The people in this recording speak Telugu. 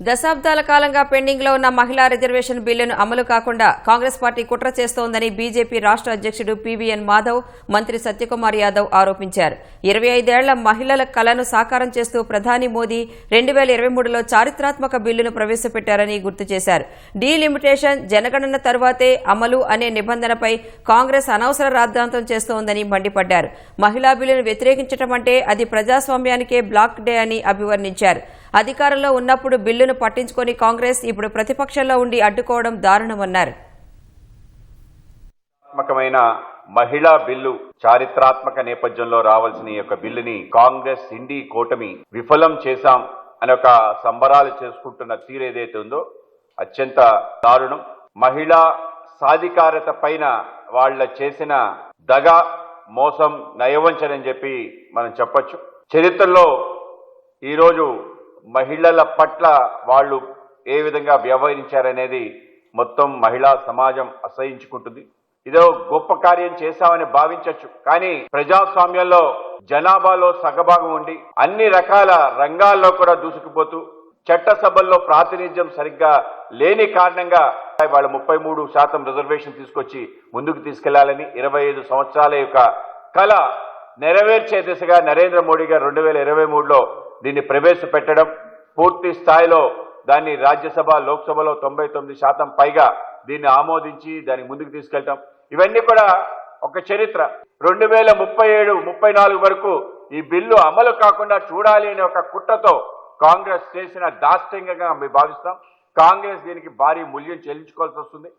దశాబ్దాల కాలంగా పెండింగ్ లో ఉన్న మహిళా రిజర్వేషన్ బిల్లును అమలు కాకుండా కాంగ్రెస్ పార్టీ కుట్ర చేస్తోందని బీజేపీ రాష్ట్ర అధ్యక్షుడు పీవీఎన్ మాధవ్, మంత్రి సత్యకుమార్ యాదవ్ ఆరోపించారు. 25 ఏళ్ల మహిళల కలను సాకారం చేస్తూ ప్రధాని మోదీ 2023లో చారిత్రాత్మక బిల్లును ప్రవేశపెట్టారని గుర్తు చేశారు. డీలిమిటేషన్ జనగణన తరువాతే అమలు అనే నిబంధనపై కాంగ్రెస్ అనవసర రాద్ధాంతం చేస్తోందని మండిపడ్డారు. మహిళా బిల్లును వ్యతిరేకించడం అంటే అది ప్రజాస్వామ్యానికే బ్లాక్ డే అని అభివర్ణించారు. అధికారంలో ఉన్నప్పుడు బిల్లును పట్టించుకొని కాంగ్రెస్ ఇప్పుడు ప్రతిపక్షంలో ఉండి అడ్డుకోవడం దారుణమన్నారు. మహిళా బిల్లు చారిత్రాత్మక నేపథ్యంలో రావాల్సిన ఈ యొక్క బిల్లుని కాంగ్రెస్ ఇండి కూటమి విఫలం చేశాం అనే ఒక సంబరాలు చేసుకుంటున్న తీరు ఏదైతే ఉందో అత్యంత దారుణం. మహిళా సాధికారత పైన వాళ్ళ చేసిన దగ, మోసం, నయవంచనని చెప్పి మనం చెప్పొచ్చు. చరిత్రలో ఈరోజు మహిళల పట్ల వాళ్ళు ఏ విధంగా వ్యవహరించారనేది మొత్తం మహిళా సమాజం అసహించుకుంటుంది. ఇదో గొప్ప కార్యం చేశామని భావించవచ్చు, కానీ ప్రజాస్వామ్యంలో జనాభాలో సగభాగం ఉండి అన్ని రకాల రంగాల్లో కూడా దూసుకుపోతూ చట్టసభల్లో ప్రాతినిధ్యం సరిగ్గా లేని కారణంగా వాళ్ళు 33% రిజర్వేషన్ తీసుకొచ్చి ముందుకు తీసుకెళ్లాలని 25 సంవత్సరాల యొక్క కళ నెరవేర్చే దిశగా నరేంద్ర మోడీ గారు 2023లో దీన్ని ప్రవేశపెట్టడం, పూర్తి స్థాయిలో దాన్ని రాజ్యసభ, లోక్సభలో 99% పైగా దీన్ని ఆమోదించి దాన్ని ముందుకు తీసుకెళ్తాం. ఇవన్నీ కూడా ఒక చరిత్ర. 2037-34 వరకు ఈ బిల్లు అమలు కాకుండా చూడాలి అనే ఒక కుట్రతో కాంగ్రెస్ చేసిన దాష్టింగంగా మేము భావిస్తాం. కాంగ్రెస్ దీనికి భారీ మూల్యం చెల్లించుకోవాల్సి వస్తుంది.